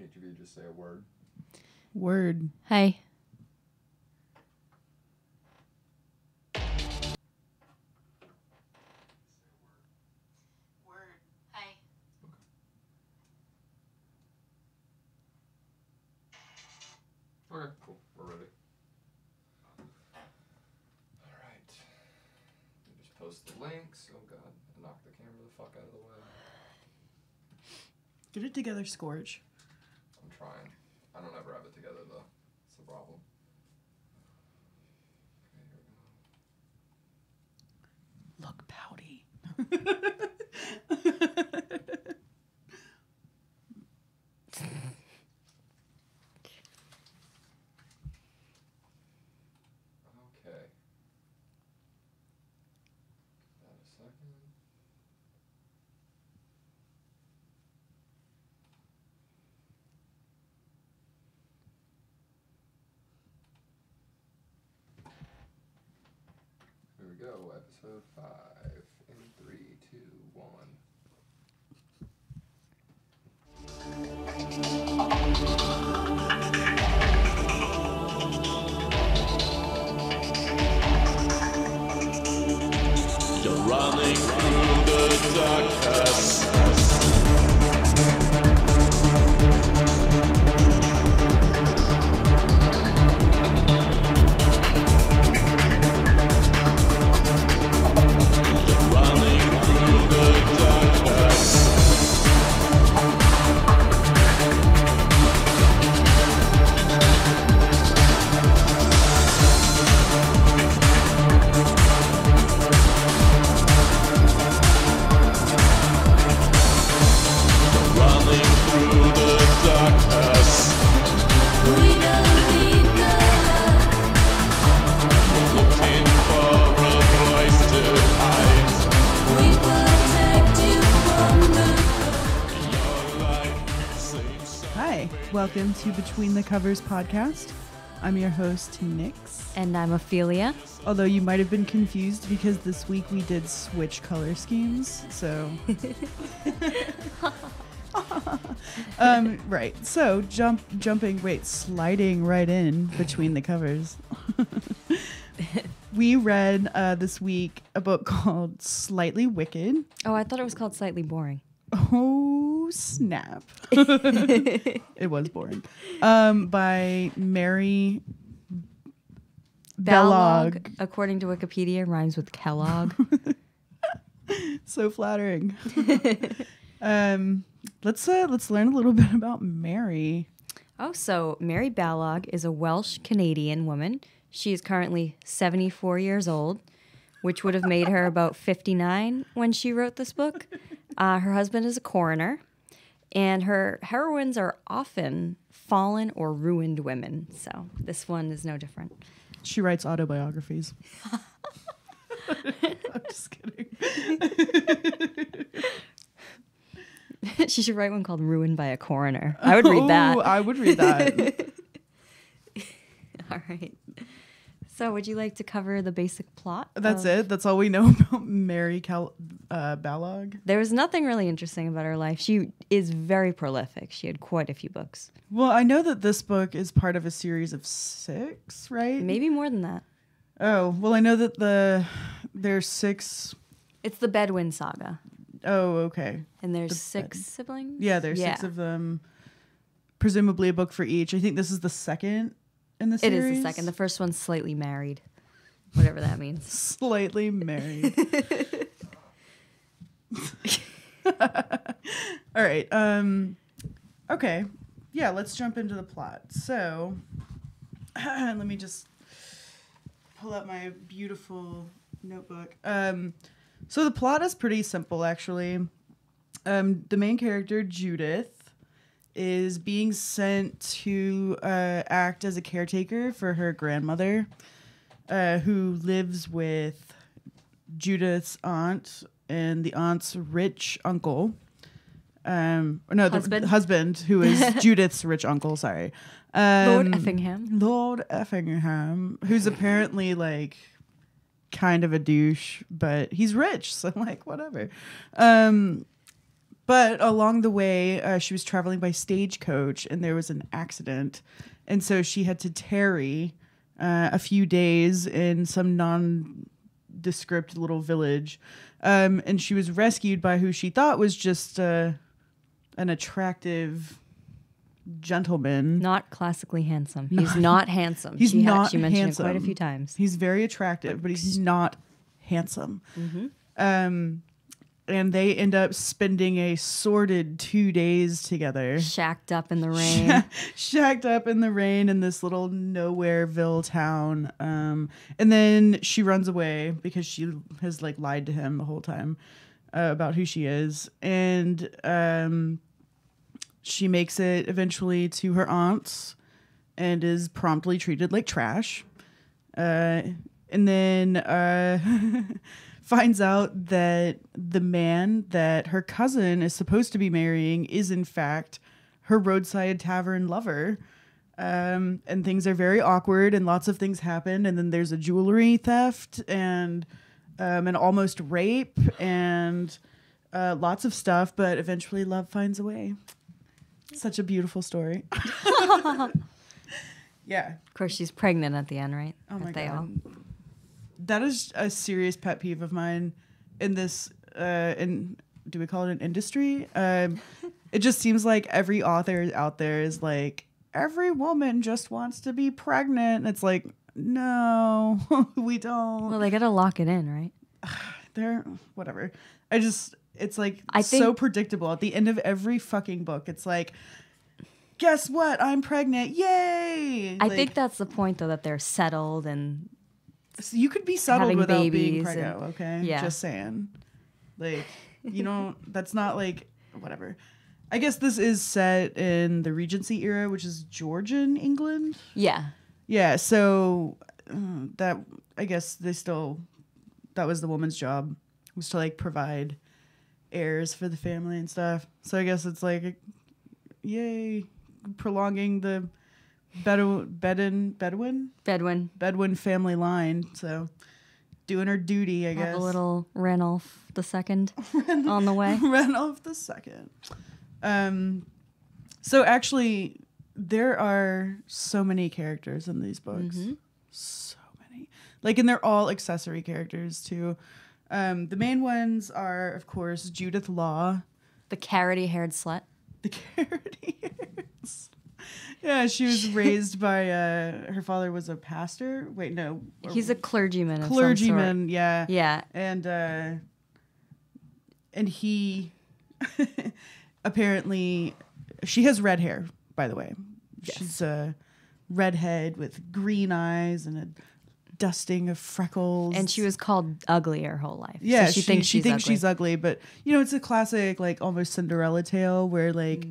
each of you just say a word. Word. Hey. Word. Hey. Okay, cool. We're ready. Alright. Just post the links. Oh god, I knocked the camera the fuck out of the way. Get it together, Scourge. I'm trying. I don't ever have it together though. That's the problem. Okay, here we go. Look pouty. Okay. Got a second. Here we go, episode 5 in 3, 2, 1. You're running through the darkness. You're running through the darkness. Running through the darkness. We don't need love. We're looking for a place to hide. We protect you from the your life seems so. Hi, welcome to Between the Covers podcast. I'm your host, Nix. And I'm Ophelia. Although you might have been confused because this week we did switch color schemes, so... right. So sliding right in between the covers. We read this week a book called Slightly Wicked. Oh, I thought it was called Slightly Boring. Oh, snap. It was boring. By Mary Balogh. According to Wikipedia, rhymes with Kellogg. So flattering. Let's learn a little bit about Mary. Oh, so Mary Balogh is a Welsh-Canadian woman. She is currently 74 years old, which would have made her about 59 when she wrote this book. Her husband is a coroner, and her heroines are often fallen or ruined women. So this one is no different. She writes autobiographies. I'm just kidding. She should write one called Ruined by a Coroner. I would read that. I would read that. All right. So would you like to cover the basic plot? That's it? That's all we know about Mary Balogh? There was nothing really interesting about her life. She is very prolific. She had quite a few books. Well, I know that this book is part of a series of 6, right? Maybe more than that. Oh, well, I know that there's 6. It's the Bedouin Saga. Oh, okay. And there's 6 siblings? Yeah, there's 6 of them. Presumably a book for each. I think this is the second in the series. It is the second. The first one's Slightly Married. Whatever that means. Slightly married. All right. Okay. Yeah, let's jump into the plot. So, let me just pull out my beautiful notebook. So the plot is pretty simple, actually. The main character, Judith, is being sent to act as a caretaker for her grandmother, who lives with Judith's aunt and the aunt's rich uncle. Husband. The husband, who is Judith's rich uncle, sorry. Lord Effingham. Lord Effingham, who's apparently like kind of a douche, but he's rich, so like whatever. But along the way, she was traveling by stagecoach, and there was an accident. And so she had to tarry a few days in some nondescript little village. And she was rescued by who she thought was just an attractive gentleman. Not classically handsome. He's not handsome. He's not She mentioned handsome. it quite a few times. He's very attractive, but he's not handsome. And they end up spending a sordid 2 days together. Shacked up in the rain. Shacked up in the rain in this little nowhereville town. And then she runs away because she has like lied to him the whole time about who she is. And she makes it eventually to her aunt's and is promptly treated like trash. And then finds out that the man that her cousin is supposed to be marrying is in fact her roadside tavern lover. And things are very awkward and lots of things happen. And then there's a jewelry theft and an almost rape and lots of stuff. But eventually love finds a way. Such a beautiful story. Yeah. Of course, she's pregnant at the end, right? Oh my Aren't they God. all? That is a serious pet peeve of mine in this, do we call it an industry? It just seems like every author out there is like, every woman just wants to be pregnant. And it's like, no, we don't. Well, they got to lock it in, right? They're, whatever. It's like I think- so predictable. At the end of every fucking book, it's like, guess what? I'm pregnant. Yay! I think that's the point, though, that they're settled and So you could be settled having without being babies pregnant, and- okay? yeah. Just saying. Like, you know, that's not like, whatever. I guess this is set in the Regency era, which is Georgian England. yeah. Yeah, so that, I guess that was the woman's job, was to like provide heirs for the family and stuff. So I guess it's like, yay, prolonging the Bedouin family line. So doing her duty, I guess. Have a little Ranulph the second on the way. Ranulph the second. So actually, there are so many characters in these books. So many. Like, and they're all accessory characters too. The main ones are, of course, Judith Law. The carroty-haired slut. The carroty-hairs. Yeah, she was raised by her father was a pastor. Wait, no. He's a clergyman. Clergyman, Of some yeah. sort. Yeah. And he apparently, she has red hair, by the way. Yes. She's a redhead with green eyes and a dusting of freckles. And she was called ugly her whole life. Yeah, So she thinks she's ugly, but you know, it's a classic like almost Cinderella tale where like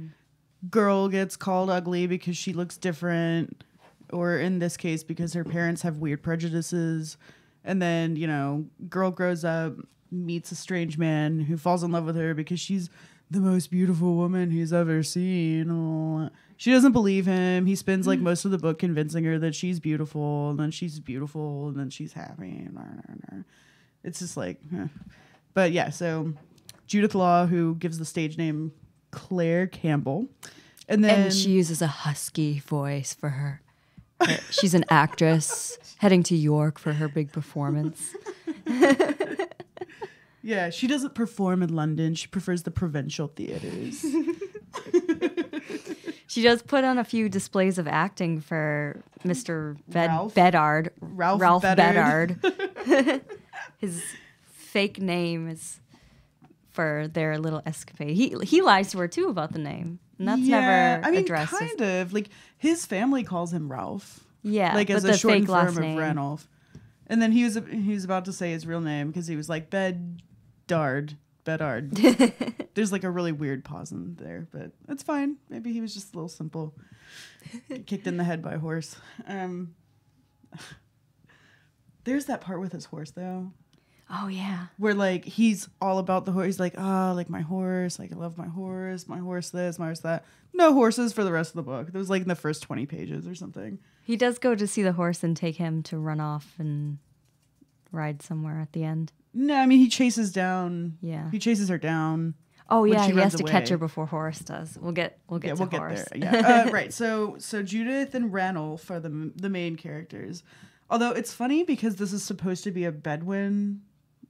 girl gets called ugly because she looks different, or in this case because her parents have weird prejudices, and then, you know, girl grows up, meets a strange man who falls in love with her because she's the most beautiful woman he's ever seen. She doesn't believe him. He spends like most of the book convincing her that she's beautiful, and then she's beautiful, and then she's happy. It's just like, but yeah. So Judith Law, who gives the stage name Claire Campbell, and she uses a husky voice for her. She's an actress heading to York for her big performance. Yeah, she doesn't perform in London. She prefers the provincial theaters. She does put on a few displays of acting for Mr. Ralph Bedard. Ralph Bedard. His fake name is for their little escapade. He lies to her too about the name, and that's never addressed. Kind of like his family calls him Ralph. Yeah, like as but a the shortened fake last form name. of Ranulph. And then he was about to say his real name because he was like Bedard. There's like a really weird pause in there, but it's fine. Maybe he was just a little simple. Kicked in the head by a horse. There's that part with his horse though. Oh yeah. Where like he's all about the horse. He's like, oh, like my horse. Like I love my horse this, my horse that. No horses for the rest of the book. It was like in the first 20 pages or something. He does go to see the horse and take him to run off and ride somewhere at the end. No, I mean he chases down. Yeah. He chases her down. Oh when yeah, she he has runs to catch away. her before Horace does. We'll get to Horace. there. Yeah, right. So Judith and Ranulph are the main characters. Although it's funny because this is supposed to be a Bedouin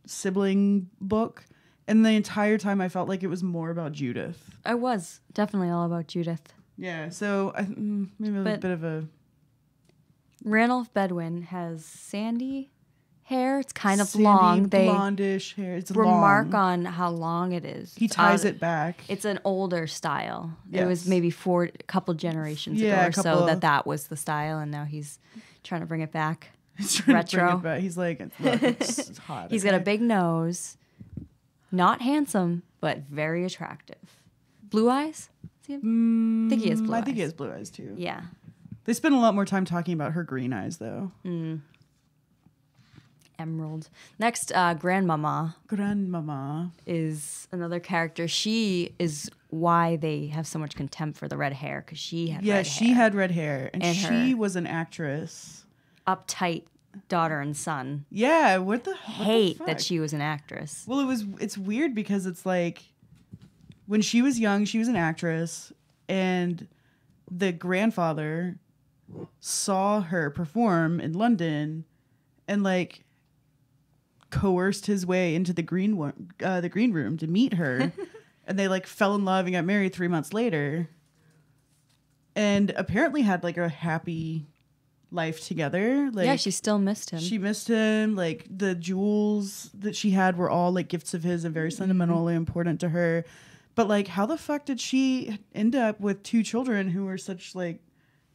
sibling book, and the entire time I felt like it was more about Judith. I was definitely all about Judith. Yeah. So maybe a But- bit of a Ranulph Bedouin has sandy hair. It's kind of sandy, long. They blondish hair. It's remark long. on how long it is. He ties it back. It's an older style. It was Yes. maybe a couple generations Yeah, ago a or so couple- that was the style, and now he's trying to bring it back. He's trying to bring retro. it back. He's like, look, it's hot. He's got a okay? big nose, not handsome, but very attractive. Blue eyes? Does he have- I think he has blue eyes. I think he has blue eyes too. Yeah. They spend a lot more time talking about her green eyes though. Emerald. Next, Grandmama Grandmama. is another character. She is why they have so much contempt for the red hair, because she had red She hair. had red hair, and And she her- was an actress. Uptight daughter and son Yeah, what the hate fuck? that she was an actress. Well, it's weird because it's like when she was young, she was an actress, and the grandfather saw her perform in London, and like coerced his way into the green room to meet her, and they like fell in love and got married 3 months later, and apparently had like a happy life together. Like, Yeah, she still missed him. she missed him. Like the jewels that she had were all like gifts of his and very sentimentally important to her. But like, how the fuck did she end up with 2 children who were such like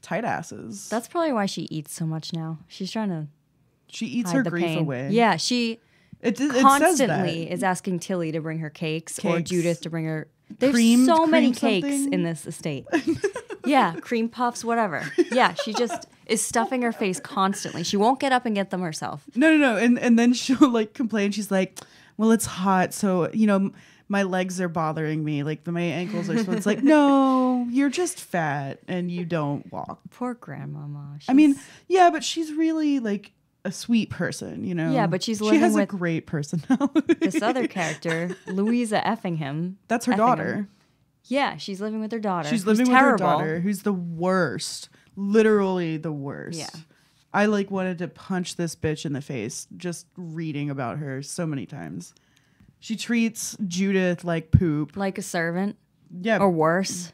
tight asses? That's probably why she eats so much now. She's trying to She eats hide her the grief pain. away. Yeah, she it says constantly that. is asking Tilly to bring her cakes or Cakes. Judith to bring her. There's Cream- so many cream cakes something? in this estate. Yeah, cream puffs, whatever. Yeah, she just is stuffing her face constantly. She won't get up and get them herself. No. And then she'll like complain. She's like, well, it's hot. So, my legs are bothering me. Like my ankles are so it's like, no, you're just fat and you don't walk. Poor grandmama. I mean, She's- yeah, but she's really like a sweet person, Yeah, but she's she living has with a great personality. this other character, Louisa Effingham. That's her Effingham. daughter. Yeah, she's living with her daughter. She's who's living with her terrible. daughter, who's the worst, literally the worst. Yeah. I like wanted to punch this bitch in the face just reading about her so many times. She treats Judith like poop. Like a servant Yeah, or worse.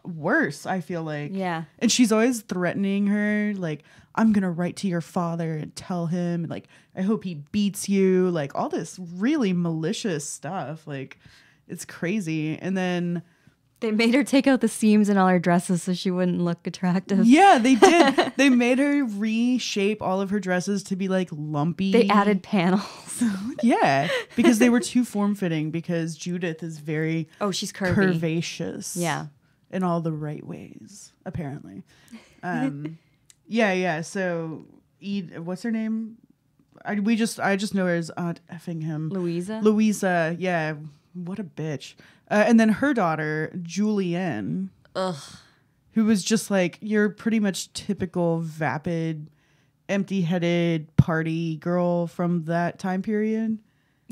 worse, I feel like. Yeah. And she's always threatening her, like, I'm going to write to your father and tell him, like, I hope he beats you. Like, all this really malicious stuff. Like, it's crazy. And then, They made her take out the seams in all her dresses so she wouldn't look attractive. yeah, they did. They made her reshape all of her dresses to be, like, lumpy. They added panels. Yeah, because they were too form-fitting because Judith is very Oh, she's curvy. curvaceous. Yeah. In all the right ways, apparently. Yeah. So, what's her name? I just know her as Aunt Effingham. Louisa? Louisa. Yeah. What a bitch. And then her daughter, Julienne. Ugh. Who was just like your pretty much typical vapid, empty-headed party girl from that time period.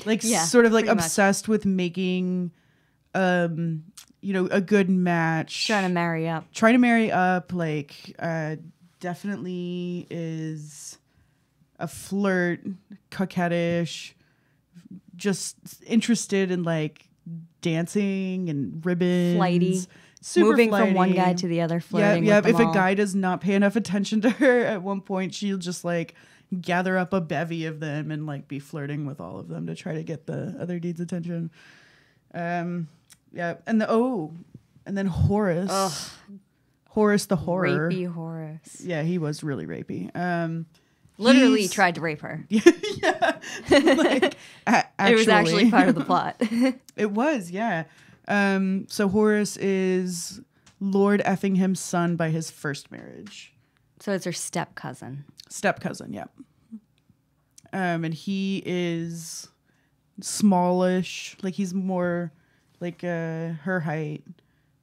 Like Yeah, sort of like pretty much. obsessed with making, a good match. Trying to marry up. Trying to marry up, like, definitely is a flirt, coquettish, just interested in like dancing and ribbons. Flighty. Super Moving flighty. from one guy to the other, flirting Yeah. with them If a all. guy does not pay enough attention to her, at one point she'll just like gather up a bevy of them and like be flirting with all of them to try to get the other dude's attention. Yeah, and then Horace. Ugh. Horace the horror. Rapey Horace. Yeah, he was really rapey. Literally he's- tried to rape her. Like, It was actually part of the plot. It was, yeah. So Horace is Lord Effingham's son by his first marriage. So it's her step cousin. Step cousin, yeah. And he is smallish, like he's more like her height,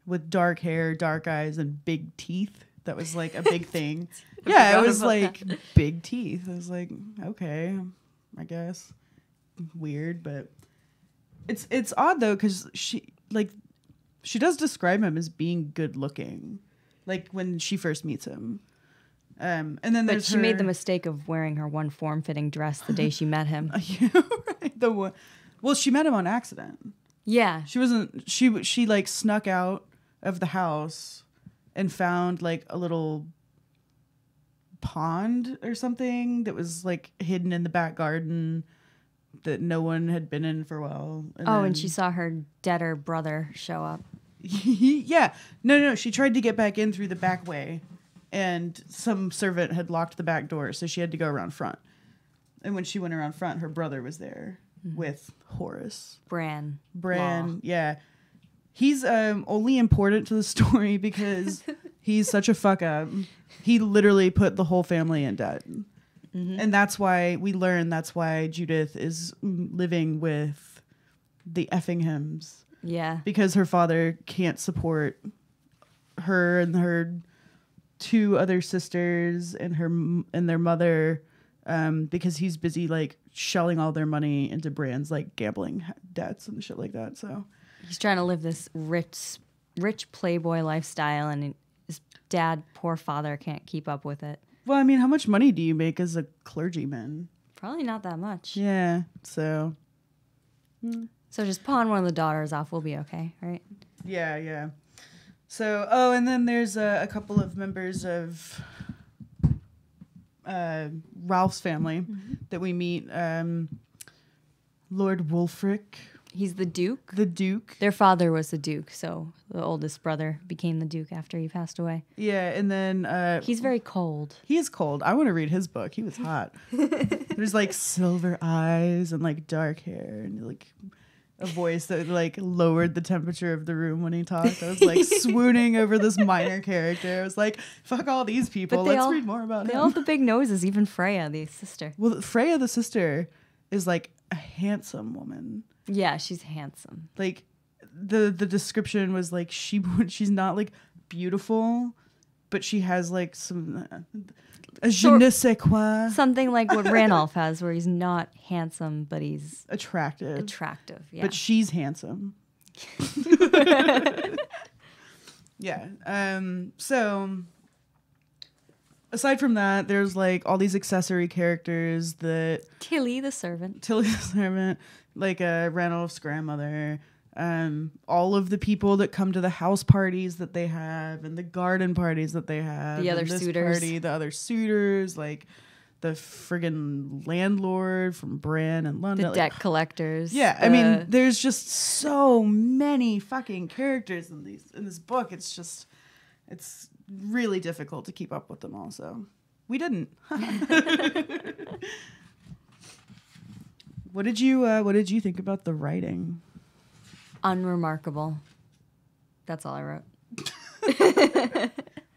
with dark hair, dark eyes, and big teeth. That was like a big thing. Yeah, it forgot was about like big teeth. I was like, okay, I guess weird, but It's odd though, because she does describe him as being good looking, like when she first meets him. And then But she made the mistake of wearing her one form-fitting dress the day she met him. Yeah, right. The one. Well, she met him on accident. Yeah. She wasn't. She like snuck out of the house and found like a little pond or something that was like hidden in the back garden that no one had been in for a while. And she saw her deader brother show up. Yeah. No. She tried to get back in through the back way, and some servant had locked the back door, so she had to go around front. And when she went around front, her brother was there with Horace. Bran. Law. Yeah. He's only important to the story because he's such a fuck up. He literally put the whole family in debt. Mm-hmm. And that's why that's why Judith is living with the Effinghams. Yeah. Because her father can't support her and her two other sisters and their mother, because he's busy like shelling all their money into Bran's like gambling debts and shit like that. So he's trying to live this rich playboy lifestyle, and his dad, poor father, can't keep up with it. Well, I mean, how much money do you make as a clergyman? Probably not that much. Yeah. So just pawn one of the daughters off. We'll be okay, right? Yeah. So, and then there's a couple of members of Ralph's family that we meet. Lord Wulfric. He's the Duke. The Duke. Their father was the Duke, so the oldest brother became the Duke after he passed away. Yeah, and then... he's very cold. He is cold. I want to read his book. He was hot. There's like silver eyes and like dark hair and like a voice that like lowered the temperature of the room when he talked. I was like swooning over this minor character. I was like, fuck all these people. Let's read more about him. They all have the big noses, even Freya, the sister. Well, Freya, the sister, is like a handsome woman. Yeah, she's handsome. Like the description was like she's not like beautiful, but she has like some je ne sais quoi. Something like what Ranulph has, where he's not handsome, but he's attractive. Yeah. But she's handsome. Yeah. So aside from that, there's like all these accessory characters that Tilly the servant, like Ranulph's grandmother, all of the people that come to the house parties that they have and the garden parties that they have, the other suitors, like the friggin' landlord from Bran and London, the debt collectors. Yeah, I mean, there's just so many fucking characters in this book. It's really difficult to keep up with them all. So we didn't. What did you think about the writing? Unremarkable. That's all I wrote.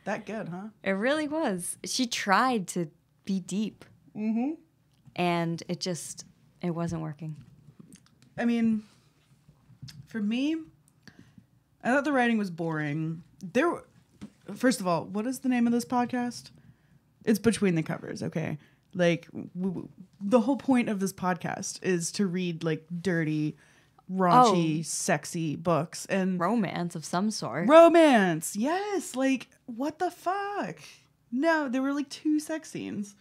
That good, huh? It really was. She tried to be deep. Mm-hmm. And it wasn't working. I mean, for me, I thought the writing was boring. First of all, what is the name of this podcast? It's Between the Covers, okay? Like, the whole point of this podcast is to read, like, dirty, raunchy, sexy books. And romance of some sort. Romance! Yes! Like, what the fuck? No, there were, like, 2 sex scenes.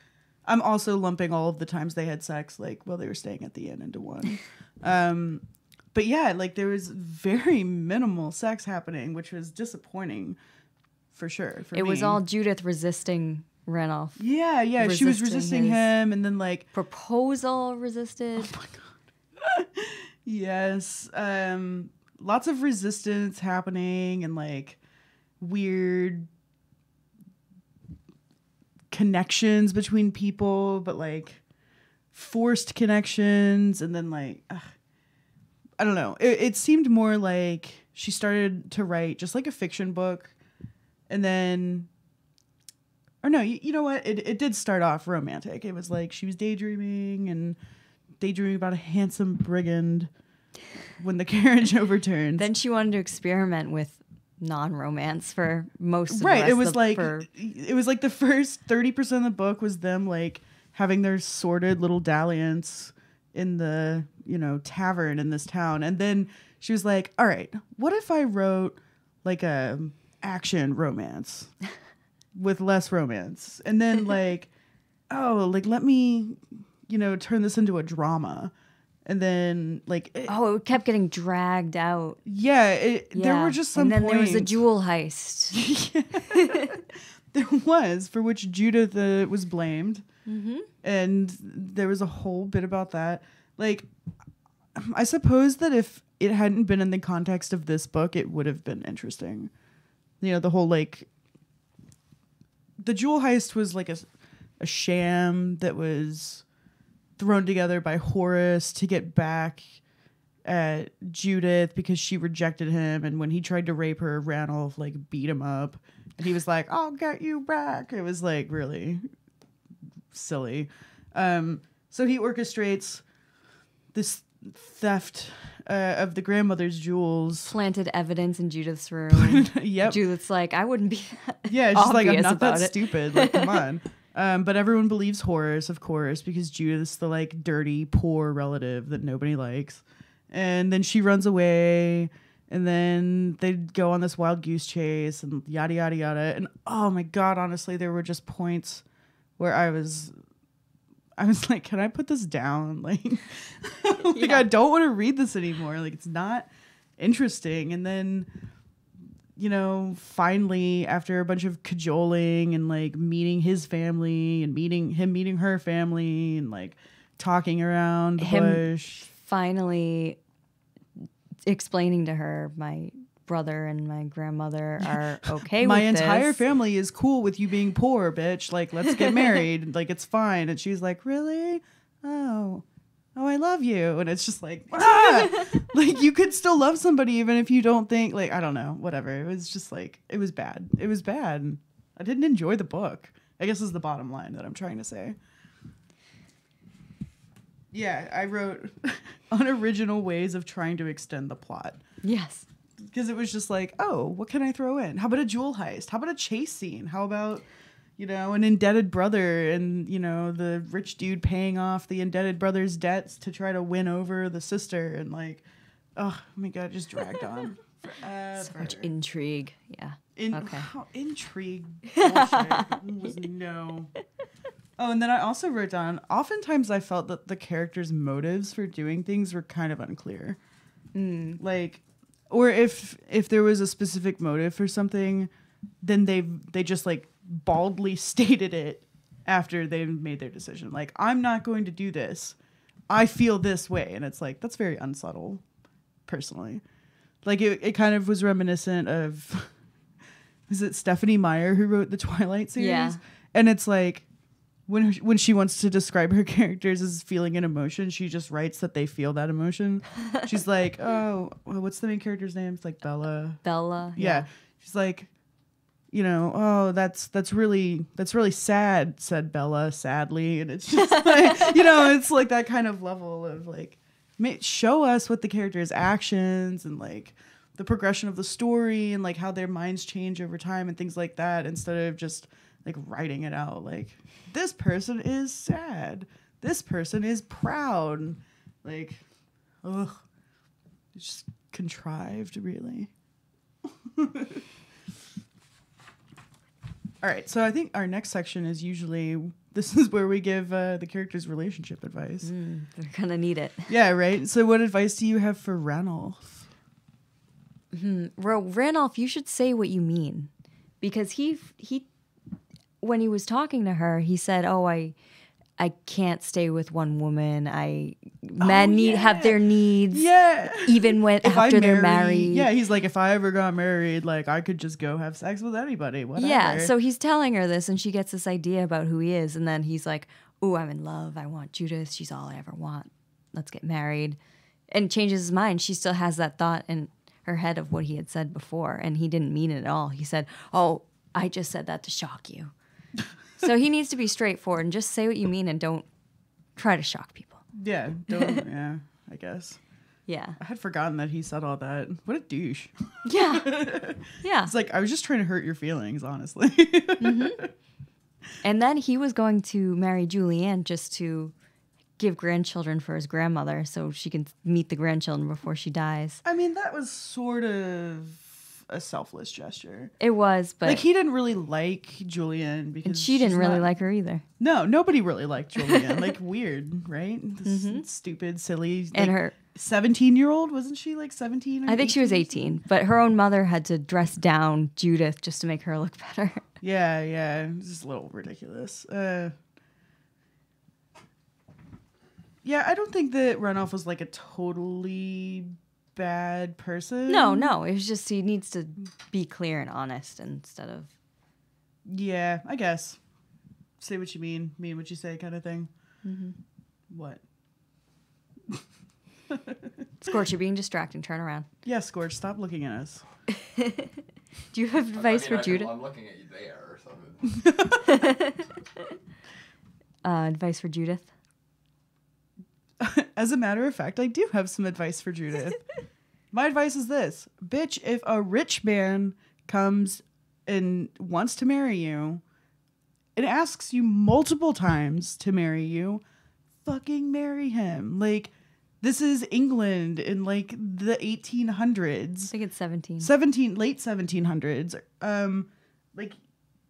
I'm also lumping all of the times they had sex, like, while they were staying at the inn into one. But yeah, like, there was very minimal sex happening, which was disappointing, for sure, for me. It was all Judith resisting Ranulph. Yeah, she was resisting him, and then, like... Proposal resisted. Oh, my God. Yes. Lots of resistance happening, and, like, weird connections between people, but, like, forced connections, and then, like... I don't know. It seemed more like she started to write just, like, a fiction book, and then... Or no, you know what? It did start off romantic. It was like she was daydreaming about a handsome brigand when the carriage overturned. Then she wanted to experiment with non-romance for most of the rest. Right, it was like the first 30% of the book was them like having their sordid little dalliance in the, tavern in this town. And then she was like, all right, what if I wrote like a action romance with less romance? And then like, oh, like, let me, turn this into a drama. And then like, it kept getting dragged out. Yeah. There were just some And then there was a points- jewel heist. There was, for which Judith was blamed. Mm-hmm. And there was a whole bit about that. Like, I suppose that if it hadn't been in the context of this book, it would have been interesting. The whole, like, the jewel heist was like a sham that was thrown together by Horace to get back at Judith because she rejected him. And when he tried to rape her, Ranulph, like, beat him up. And he was like, I'll get you back. It was, like, really silly. So he orchestrates this theft of the grandmother's jewels. Planted evidence in Judith's room. Yep. Judith's like, I wouldn't be that Yeah, it's just like, I'm obvious not that about it. stupid. Like, come on. But everyone believes Horace, of course, because Judith's the, like, dirty, poor relative that nobody likes. And then she runs away. And then they go on this wild goose chase and yada, yada, yada. And oh my God, honestly, there were just points where I was like, can I put this down? Like, I don't want to read this anymore. Like, it's not interesting. And then, finally, after a bunch of cajoling and like meeting his family and meeting her family and like talking around the bush. Finally explaining to her, my brother and my grandmother are okay My with this. entire family is cool with you being poor, bitch. Like, let's get married. Like, it's fine. And she's like, really? Oh, I love you. And it's just like, like, you could still love somebody even if you don't think, like, I don't know, whatever. It was just like, it was bad. It was bad. I didn't enjoy the book, I guess is the bottom line that I'm trying to say. Yeah, I wrote unoriginal ways of trying to extend the plot. Yes. Because it was just like, oh, what can I throw in? How about a jewel heist? How about a chase scene? How about, an indebted brother and, the rich dude paying off the indebted brother's debts to try to win over the sister? And like, oh my God, it just dragged on forever. So much intrigue. Yeah. Okay. Intrigue. Bullshit. No. Oh, and then I also wrote down, oftentimes I felt that the characters' motives for doing things were kind of unclear. Like, or if there was a specific motive for something, then they just like baldly stated it after they made their decision. Like, I'm not going to do this. I feel this way. And it's like, that's very unsubtle, personally. Like, it kind of was reminiscent of, is it Stephanie Meyer who wrote the Twilight series? Yeah. And it's like, when she wants to describe her characters as feeling an emotion, she just writes that they feel that emotion. She's like, oh, what's the main character's name? It's like Bella. Bella. Yeah. She's like, oh, that's really sad, said Bella sadly. And it's just like, it's like that kind of level of like, show us what the character's actions and like the progression of the story and like how their minds change over time and things like that, instead of just like writing it out. Like, this person is sad. This person is proud. Like, ugh. It's just contrived, really. All right, so I think our next section is usually, this is where we give the characters relationship advice. They're going to need it. Yeah, right? So what advice do you have for Ranulph? Ranulph, you should say what you mean. Because he when he was talking to her, he said, oh, I can't stay with one woman. Men have their needs. Yeah. Even after they're married. Yeah, he's like, if I ever got married, like, I could just go have sex with anybody. Whatever. Yeah, so he's telling her this, and she gets this idea about who he is. And then he's like, ooh, I'm in love. I want Judith. She's all I ever want. Let's get married. And changes his mind. She still has that thought in her head of what he had said before. And he didn't mean it at all. He said, oh, I just said that to shock you. So he needs to be straightforward and just say what you mean and don't try to shock people. Yeah, don't, yeah, I guess. Yeah. I had forgotten that he said all that. What a douche. Yeah. Yeah. It's like, I was just trying to hurt your feelings, honestly. And then he was going to marry Julianne just to give grandchildren for his grandmother so she can meet the grandchildren before she dies. I mean, that was sort of a selfless gesture. It was, but Like, he didn't really like Julian because and she didn't she's really not- like her either. No, nobody really liked Julian. Like, weird, right? This stupid, silly. And like, her 17-year-old, wasn't she like 17? Or I think she was 18, but her own mother had to dress down Judith just to make her look better. Yeah, it's just a little ridiculous. Yeah, I don't think that Ranulph was like a totally bad person. No, it was just he needs to be clear and honest instead of. Yeah, I guess. Say what you mean what you say, kind of thing. Mm-hmm. What? Scorch, you're being distracting. Turn around. Yeah, Scorch, stop looking at us. Do you have advice for Judith? I'm looking at you there or something. Advice for Judith? As a matter of fact, I do have some advice for Judith. My advice is this. Bitch, if a rich man comes and wants to marry you and asks you multiple times to marry you, fucking marry him. Like, this is England in like the 1800s. I think it's 17. Late 1700s.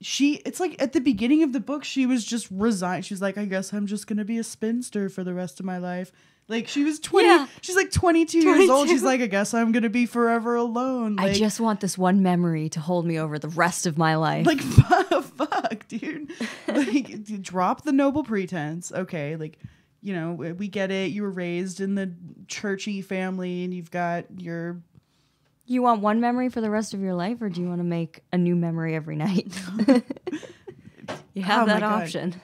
It's like at the beginning of the book, she was just resigned. She was like, I guess I'm just going to be a spinster for the rest of my life. Like, she was 20. Yeah. She's like 22 years old. 22. She's like, I guess I'm going to be forever alone. Like, I just want this one memory to hold me over the rest of my life. like, fuck, dude. Like, drop the noble pretense. Okay, like, you know, we get it. You were raised in the churchy family and you've got your... You want one memory for the rest of your life, or do you want to make a new memory every night? You have Oh my that God. option.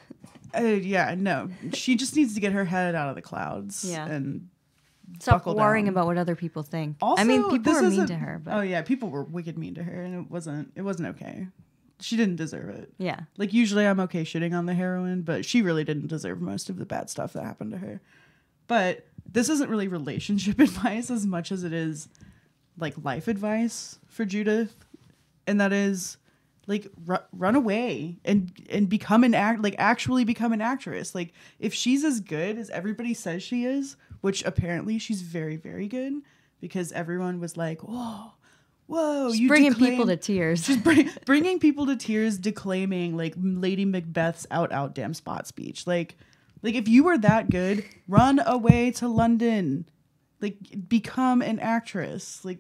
Yeah, no. She just needs to get her head out of the clouds. Yeah. And Stop buckle worrying down. about what other people think. also, I mean, people this were mean isn't- to her, but Oh yeah, people were wicked mean to her, and it wasn't okay. She didn't deserve it. yeah. Like, usually I'm okay shitting on the heroine, but she really didn't deserve most of the bad stuff that happened to her. But this isn't really relationship advice as much as it is like life advice for Judith, and that is like run away and become actually become an actress. Like, if she's as good as everybody says she is, which apparently she's very, very good, because everyone was like, whoa, She's you bringing declaim- people to tears. She's bringing people to tears, declaiming like Lady Macbeth's out damn spot speech. Like if you were that good, run away to London, like become an actress, like,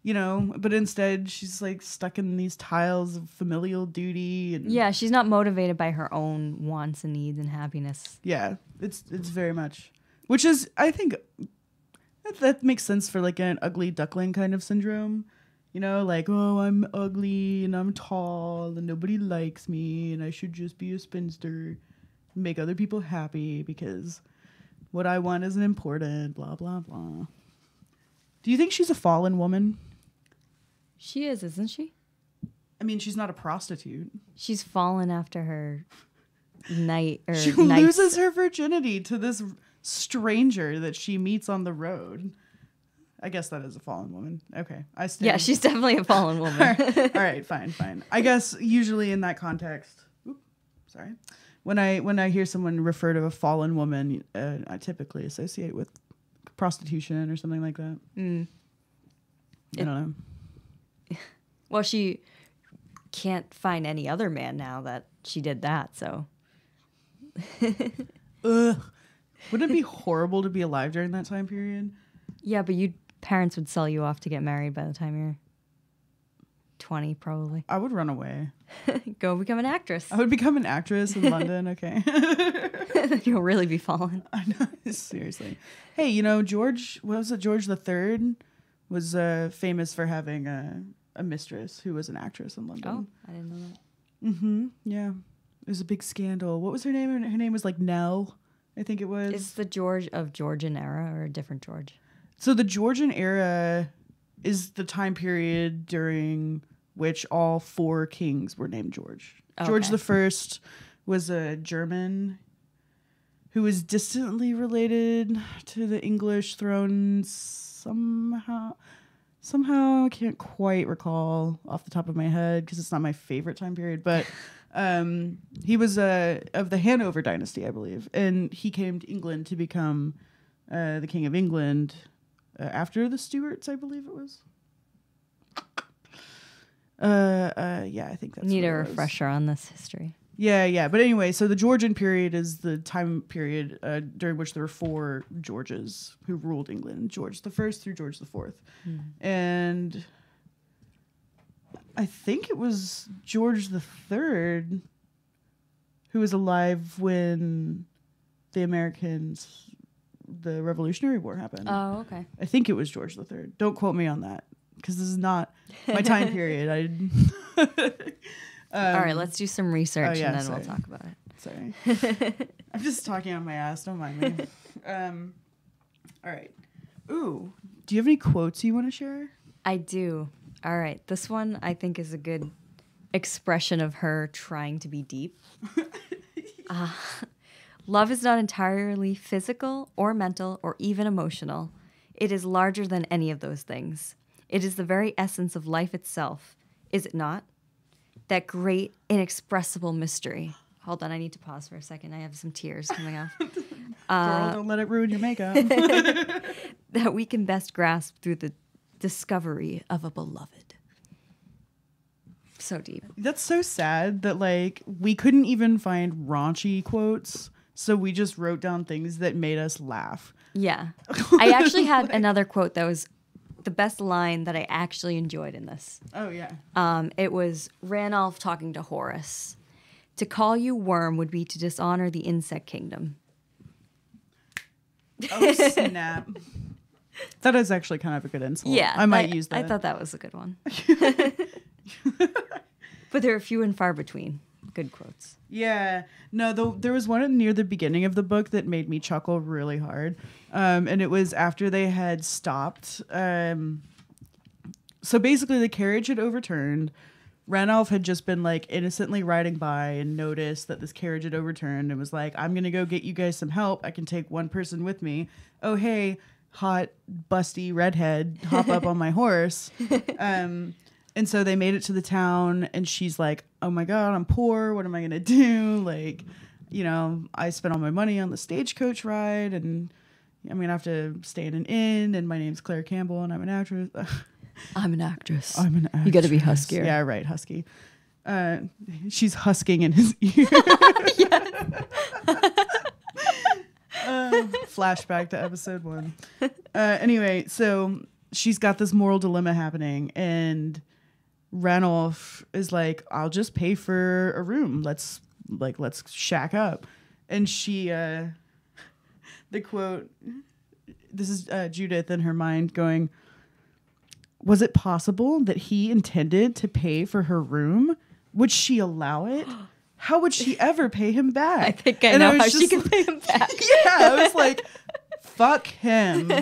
you know. But instead, she's like stuck in these tiles of familial duty and Yeah, she's not motivated by her own wants and needs and happiness. yeah, it's very much, which is, I think that makes sense for like an ugly duckling kind of syndrome. You know, like, oh, I'm ugly and I'm tall and nobody likes me and I should just be a spinster and make other people happy because what I want isn't important, blah, blah, blah. Do you think she's a fallen woman? She is, isn't she? I mean, she's not a prostitute. She's fallen after her night or She nights. loses her virginity to this stranger that she meets on the road. I guess that is a fallen woman. Okay, I stand. Yeah, she's definitely a fallen woman. All right, fine. I guess usually in that context, when I hear someone refer to a fallen woman, I typically associate with prostitution or something like that. I don't know. Well, she can't find any other man now that she did that, so. Ugh. Wouldn't it be horrible to be alive during that time period? Yeah, but parents would sell you off to get married by the time you're 20, probably. I would run away. Go become an actress. I would become an actress in London. Okay. You'll really be fallen. I know, seriously. Hey, you know, George III was famous for having a mistress who was an actress in London. Oh, I didn't know that. Mm-hmm. Yeah. It was a big scandal. What was her name? Her name was like Nell, I think it was. Is the George of Georgian era or a different George? So the Georgian era is the time period during which all 4 kings were named George. Okay. George the First was a German who was distantly related to the English throne somehow. I can't quite recall off the top of my head because it's not my favorite time period. But He was of the Hanover dynasty, I believe, and he came to England to become the King of England after the Stuarts, I believe it was. Yeah, I think that's Need what a it was. refresher on this history. Yeah. But anyway, so the Georgian period is the time period during which there were 4 Georges who ruled England: George the First through George the Fourth, and I think it was George the Third who was alive when the Revolutionary War happened. Oh, okay. I think it was George the Third. Don't quote me on that because this is not my time period. All right, let's do some research and then we'll talk about it. Sorry. I'm just talking on my ass. Don't mind me. All right. Ooh, do you have any quotes you want to share? I do. All right, this one I think is a good expression of her trying to be deep. Love is not entirely physical or mental or even emotional. It is larger than any of those things. It is the very essence of life itself, is it not? That great, inexpressible mystery. Hold on, I need to pause for a second. I have some tears coming off. Girl, don't let it ruin your makeup. That we can best grasp through the discovery of a beloved. So deep. That's so sad that like we couldn't even find raunchy quotes, so we just wrote down things that made us laugh. Yeah. I actually had another quote that was the best line that I actually enjoyed in this. Oh yeah. It was Ranulph talking to Horace. To call you worm would be to dishonor the insect kingdom. Oh snap. That is actually kind of a good insult. Yeah. I might use that. I thought that was a good one. But there are few and far between good quotes. Yeah. No, there was one near the beginning of the book that made me chuckle really hard. And it was after they had stopped. So basically the carriage had overturned. Ranulph had just been like innocently riding by and noticed that this carriage had overturned and was like, I'm going to go get you guys some help. I can take one person with me. Oh, hey, hot, busty redhead, hop up on my horse. And so they made it to the town and she's like, oh my God, I'm poor. What am I going to do? Like, you know, I spent all my money on the stagecoach ride and I'm going to have to stay in an inn. And my name's Claire Campbell and I'm an actress. I'm an actress. I'm an actress. You got to be huskier. Yeah, right. Husky. She's husking in his ear. Flashback to episode 1. Anyway, so she's got this moral dilemma happening and Ranulph is like, I'll just pay for a room. Let's shack up. And she, the quote, this is Judith in her mind going, was it possible that he intended to pay for her room? Would she allow it? How would she ever pay him back? I think I know how she can pay him back. Yeah, I was like, fuck him.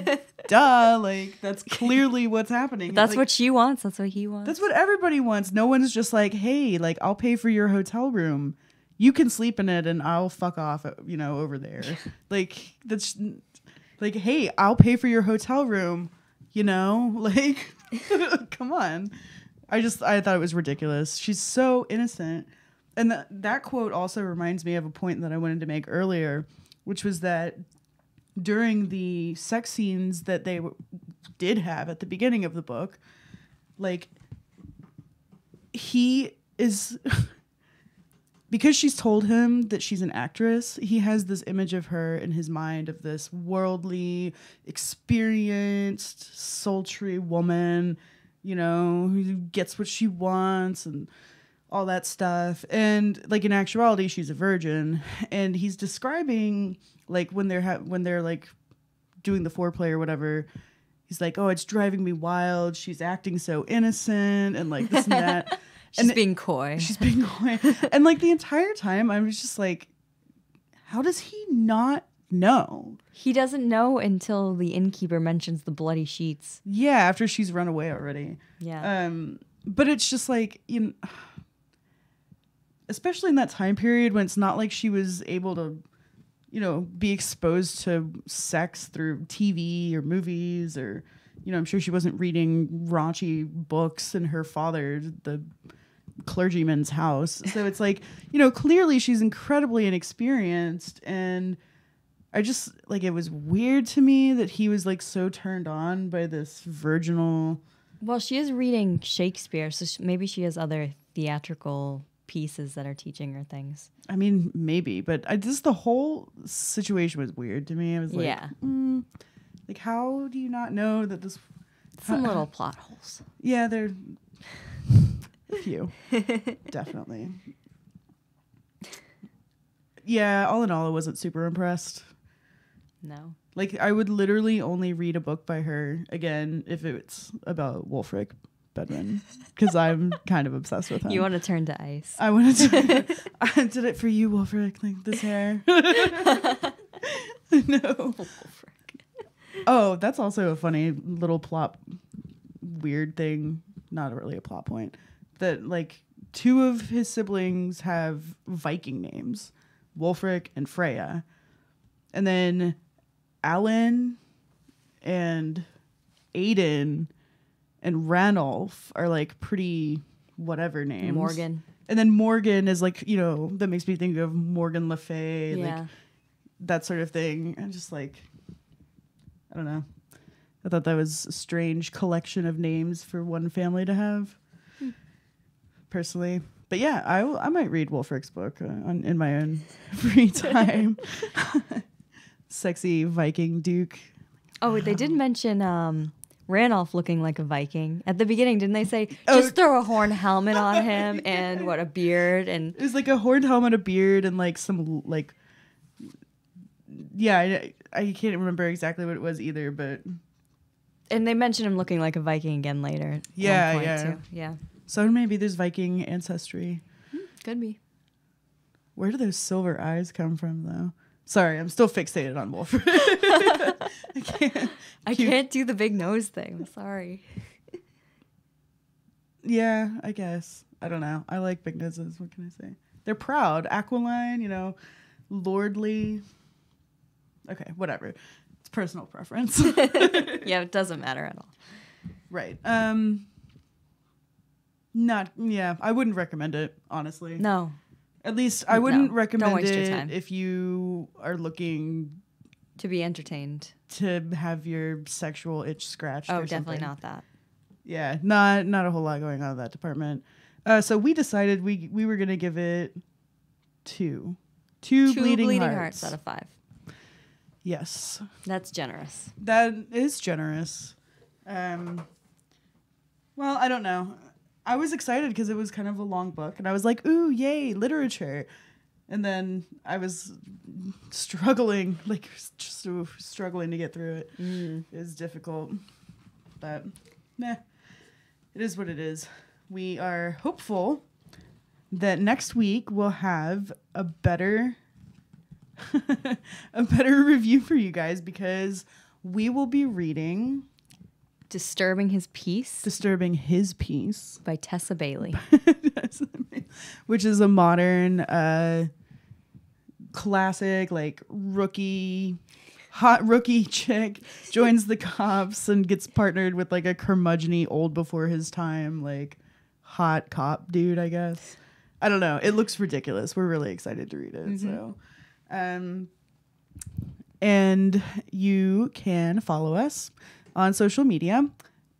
Duh. Like, that's clearly what's happening. That's like, what she wants. That's what he wants. That's what everybody wants. No one's just like, hey, like, I'll pay for your hotel room. You can sleep in it and I'll fuck off, you know, over there. Like, that's like, hey, I'll pay for your hotel room, you know? Like, come on. I thought it was ridiculous. She's so innocent. And that quote also reminds me of a point that I wanted to make earlier, which was that during the sex scenes that they did have at the beginning of the book, like, he is... because she's told him that she's an actress, he has this image of her in his mind of this worldly, experienced, sultry woman, you know, who gets what she wants and all that stuff. And like in actuality, she's a virgin. And he's describing like when they're like doing the foreplay or whatever, he's like, oh, it's driving me wild. She's acting so innocent and like this and that. She's being coy. She's being coy. And like the entire time I was just like, how does he not know? He doesn't know until the innkeeper mentions the bloody sheets. Yeah, after she's run away already. Yeah. But it's just like, you know, especially in that time period when it's not like she was able to, you know, be exposed to sex through TV or movies or, you know, I'm sure she wasn't reading raunchy books and her father, the clergyman's house. So it's like, clearly she's incredibly inexperienced, and I just like, it was weird to me that he was like so turned on by this virginal. Well, she is reading Shakespeare, so maybe she has other theatrical pieces that are teaching her things. I mean, maybe, but just the whole situation was weird to me. I was like, Yeah. Like, how do you not know that this? Some little plot holes. Yeah, there a few, definitely. Yeah, all in all, I wasn't super impressed. No. Like, I would literally only read a book by her again if it's about Wulfric Bedouin, because I'm kind of obsessed with him. You want to turn to ice. I wanted to. I did it for you, Wulfric. Like this hair. No. Oh, that's also a funny little plot, weird thing. Not really a plot point. That like 2 of his siblings have Viking names, Wulfric and Freya, and then Alan and Aiden and Ranulph are like pretty whatever names. Morgan. And then Morgan is like, that makes me think of Morgan Le Fay, Yeah. like that sort of thing. And just like, I don't know. I thought that was a strange collection of names for one family to have, personally. But yeah, I might read Wulfric's book in my own free time. Sexy Viking Duke. Oh, they did mention Ranulph looking like a Viking. At the beginning, didn't they say, just throw a horn helmet on him and what, a beard? And it was like a horned helmet, a beard, and like some like, yeah, I can't remember exactly what it was either, but. And they mentioned him looking like a Viking again later. At Yeah, one point yeah. Too. Yeah. So maybe there's Viking ancestry. Could be. Where do those silver eyes come from, though? Sorry, I'm still fixated on Wolf. I can't do the big nose thing. I'm sorry. Yeah, I guess. I don't know. I like big noses. What can I say? They're proud. Aquiline, lordly. Okay, whatever. It's personal preference. Yeah, it doesn't matter at all. Right. I wouldn't recommend it, honestly. No. At least I wouldn't Don't recommend waste your it time. if you are looking To be entertained. to have your sexual itch scratched. Oh, or definitely something. not that. Yeah, not a whole lot going on in that department. So we decided we were gonna give it two bleeding hearts out of 5. Yes, That's generous. that is generous. Well, I don't know. I was excited because it was kind of a long book, and I was like, "Ooh, yay, literature!" And then I was struggling, struggling to get through it. It was difficult, but meh. It is what it is. We are hopeful that next week we'll have a better review for you guys, because we will be reading Disturbing His Peace Disturbing His Peace by Tessa Bailey. which is a modern classic, like hot rookie chick joins the cops and gets partnered with like a curmudgeon-y old before his time, like hot cop dude, I guess. I don't know. It looks ridiculous. We're really excited to read it. So, and you can follow us on social media.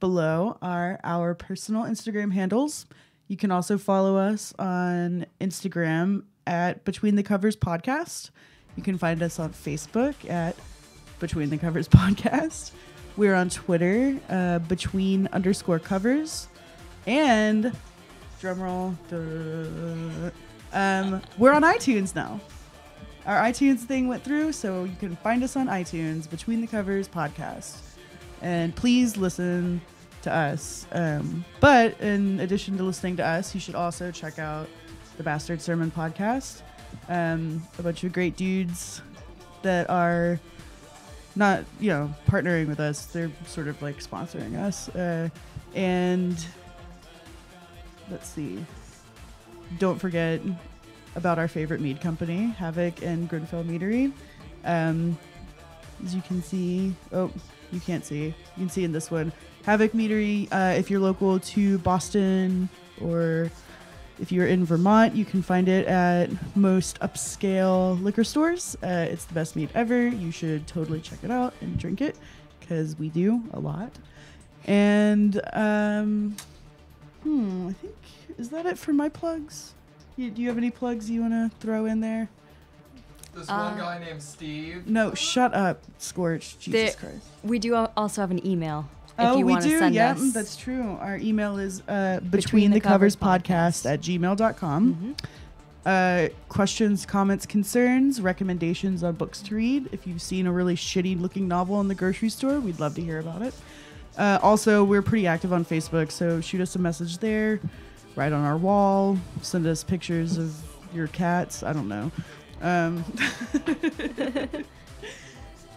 Below are our personal Instagram handles. You can also follow us on Instagram at Between the Covers Podcast. You can find us on Facebook at Between the Covers Podcast. We're on Twitter, between_covers. And, drumroll, we're on iTunes now. Our iTunes thing went through, so you can find us on iTunes, Between the Covers Podcast. And please listen to us. But in addition to listening to us, you should also check out the Bastard Sermon Podcast. A bunch of great dudes that are not, partnering with us. They're sort of like sponsoring us. And let's see. Don't forget about our favorite mead company, Havoc and Grenfell Meadery. As you can see, you can't see. You can see in this one. Havoc Meadery, if you're local to Boston or If you're in Vermont, you can find it at most upscale liquor stores. It's the best mead ever. You should totally check it out and drink it, because we do a lot. And I think, is that it for my plugs? Do you have any plugs you want to throw in there? This one guy named Steve. No, shut up, Scorch. Jesus Christ. We do also have an email. Oh, if you we want to do. send Yeah, us. that's true. Our email is betweenthecoverspodcast@gmail.com. Questions, comments, concerns, recommendations on books to read. If you've seen a really shitty looking novel in the grocery store, we'd love to hear about it. Also, we're pretty active on Facebook, so shoot us a message there, write on our wall, send us pictures of your cats. I don't know.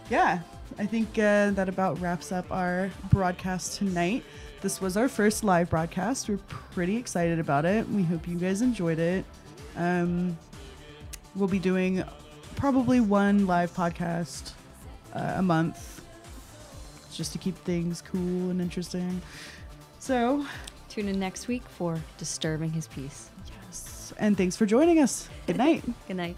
Yeah, I think that about wraps up our broadcast tonight. This was our first live broadcast. We're pretty excited about it. We hope you guys enjoyed it. We'll be doing probably one live podcast a month, just to keep things cool and interesting. So, tune in next week for Disturbing His Peace. yes. And thanks for joining us. Good night. Good night.